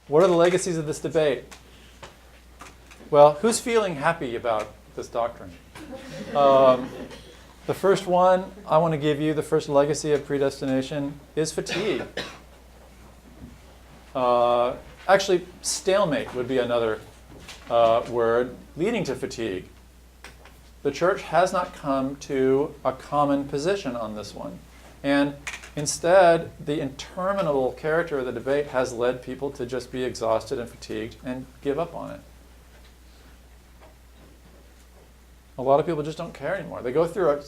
What are the legacies of this debate? Well, who's feeling happy about this doctrine? The first one I want to give you, the first legacy of predestination, is fatigue. Actually, stalemate would be another word leading to fatigue. The church has not come to a common position on this one. And instead, the interminable character of the debate has led people to just be exhausted and fatigued and give up on it. A lot of people just don't care anymore. They go through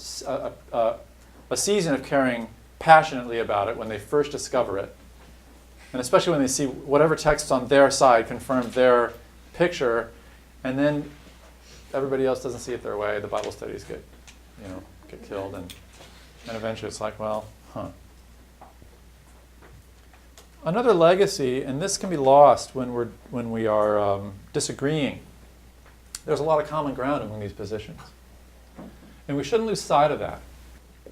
a season of caring passionately about it when they first discover it. And especially when they see whatever texts on their side confirm their picture, and then everybody else doesn't see it their way. The Bible studies get killed, and eventually it's like, well, Another legacy, and this can be lost when we are disagreeing. There's a lot of common ground among these positions, and we shouldn't lose sight of that.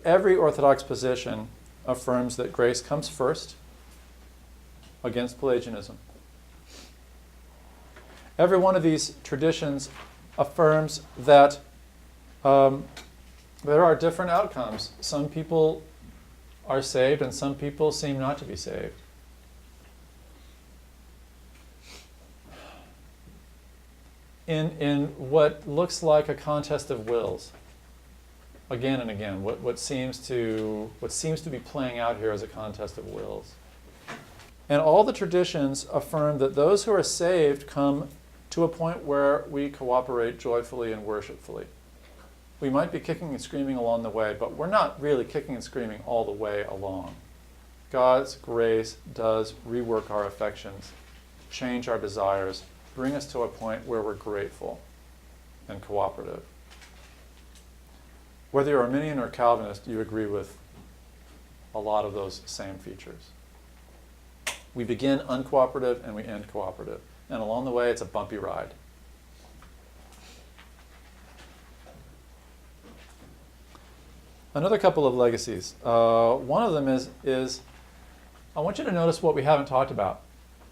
Every Orthodox position affirms that grace comes first, against Pelagianism. Every one of these traditions affirms that there are different outcomes. Some people are saved and some people seem not to be saved. In what looks like a contest of wills, again and again, what seems to be playing out here as a contest of wills. And all the traditions affirm that those who are saved come to a point where we cooperate joyfully and worshipfully. We might be kicking and screaming along the way, but we're not really kicking and screaming all the way along. God's grace does rework our affections, change our desires, bring us to a point where we're grateful and cooperative. Whether you're Arminian or Calvinist, you agree with a lot of those same features. We begin uncooperative and we end cooperative. And along the way, it's a bumpy ride. Another couple of legacies. One of them is I want you to notice what we haven't talked about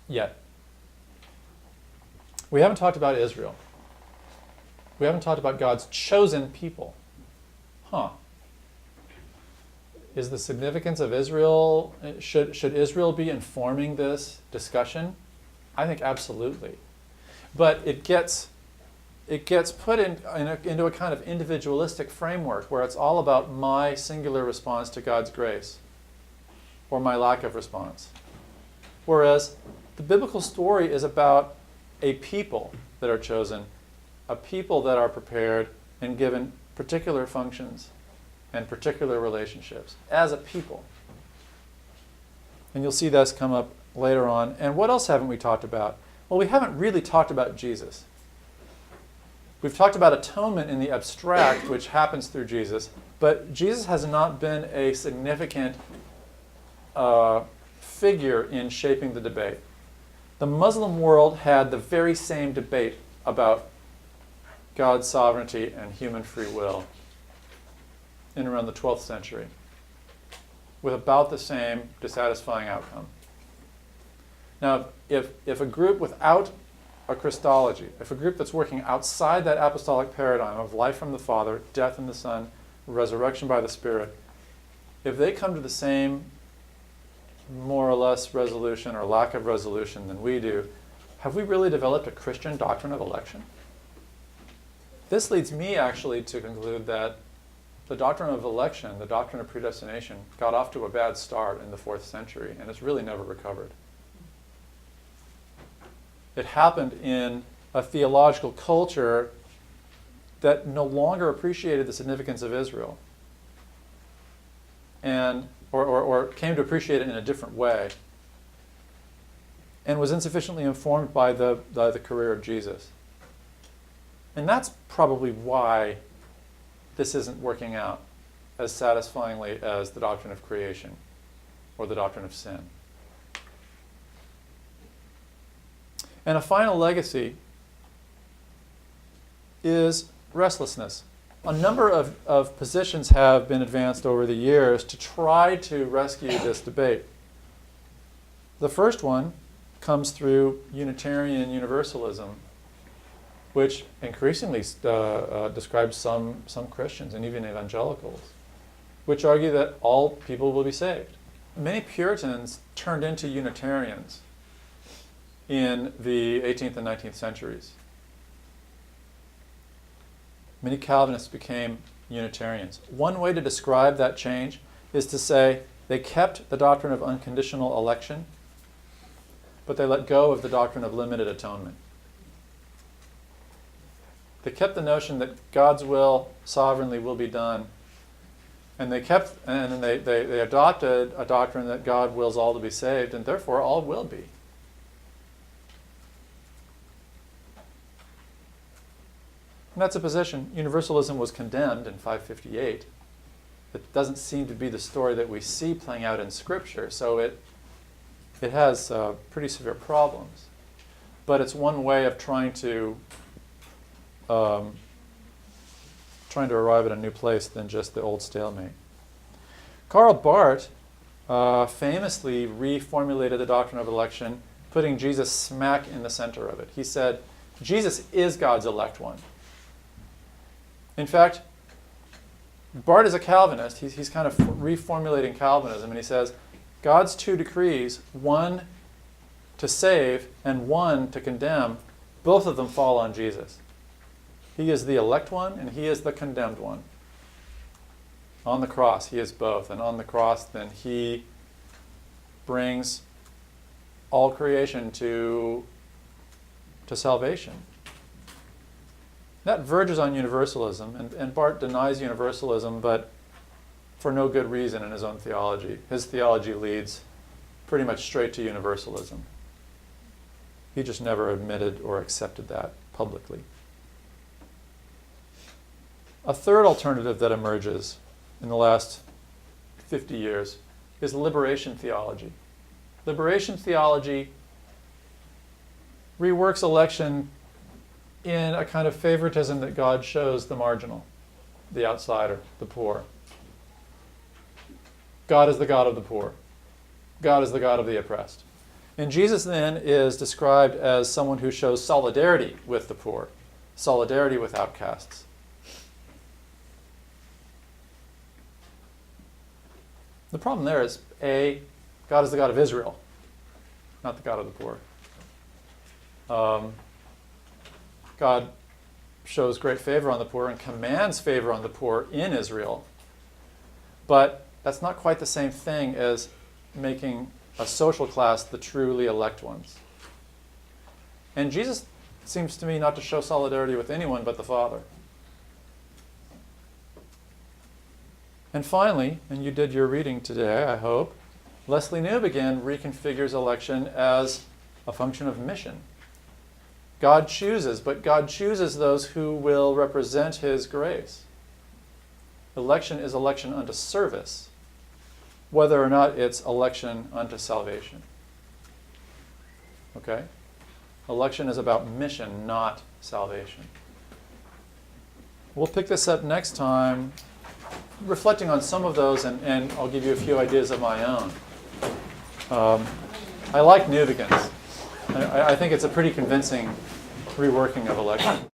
yet. We haven't talked about Israel. We haven't talked about God's chosen people. Is the significance of Israel, should Israel be informing this discussion? I think absolutely. But it gets put into a kind of individualistic framework where it's all about my singular response to God's grace or my lack of response. Whereas the biblical story is about a people that are chosen, a people that are prepared and given particular functions and particular relationships as a people. And you'll see this come up later on. And what else haven't we talked about? Well, we haven't really talked about Jesus. We've talked about atonement in the abstract, which happens through Jesus, but Jesus has not been a significant figure in shaping the debate. The Muslim world had the very same debate about God's sovereignty and human free will in around the 12th century, with about the same dissatisfying outcome. Now, if a group without a Christology, if a group that's working outside that apostolic paradigm of life from the Father, death in the Son, resurrection by the Spirit, if they come to the same more or less resolution or lack of resolution than we do, have we really developed a Christian doctrine of election? This leads me actually to conclude that the doctrine of election, the doctrine of predestination, got off to a bad start in the 4th century, and it's really never recovered. It happened in a theological culture that no longer appreciated the significance of Israel, and or came to appreciate it in a different way, and was insufficiently informed by the career of Jesus. And that's probably why this isn't working out as satisfyingly as the doctrine of creation or the doctrine of sin. And a final legacy is restlessness. A number of positions have been advanced over the years to try to rescue this debate. The first one comes through Unitarian Universalism, which increasingly describes some Christians and even evangelicals, which argue that all people will be saved. Many Puritans turned into Unitarians in the 18th and 19th centuries. Many Calvinists became Unitarians. One way to describe that change is to say they kept the doctrine of unconditional election, but they let go of the doctrine of limited atonement. They kept the notion that God's will sovereignly will be done, and they adopted a doctrine that God wills all to be saved, and therefore all will be. And that's a position. Universalism was condemned in 558. It doesn't seem to be the story that we see playing out in Scripture, so it has pretty severe problems. But it's one way of trying to arrive at a new place than just the old stalemate. Karl Barth famously reformulated the doctrine of election, putting Jesus smack in the center of it. He said, Jesus is God's elect one. In fact, Barth is a Calvinist. He's kind of reformulating Calvinism, and he says, God's two decrees, one to save and one to condemn, both of them fall on Jesus. He is the elect one, and he is the condemned one. On the cross, he is both. And on the cross, then, he brings all creation to salvation. That verges on universalism, and Barth denies universalism, but for no good reason in his own theology. His theology leads pretty much straight to universalism. He just never admitted or accepted that publicly. A third alternative that emerges in the last 50 years is liberation theology. Liberation theology reworks election in a kind of favoritism that God shows the marginal, the outsider, the poor. God is the God of the poor. God is the God of the oppressed. And Jesus then is described as someone who shows solidarity with the poor, solidarity with outcasts. The problem there is, A, God is the God of Israel, not the God of the poor. God shows great favor on the poor and commands favor on the poor in Israel. But that's not quite the same thing as making a social class the truly elect ones. And Jesus seems to me not to show solidarity with anyone but the Father. And finally, and you did your reading today, I hope, Leslie Newbegin reconfigures election as a function of mission. God chooses, but God chooses those who will represent his grace. Election is election unto service, whether or not it's election unto salvation. Okay? Election is about mission, not salvation. We'll pick this up next time, reflecting on some of those, and I'll give you a few ideas of my own. I like Newbegin's. I think it's a pretty convincing reworking of election.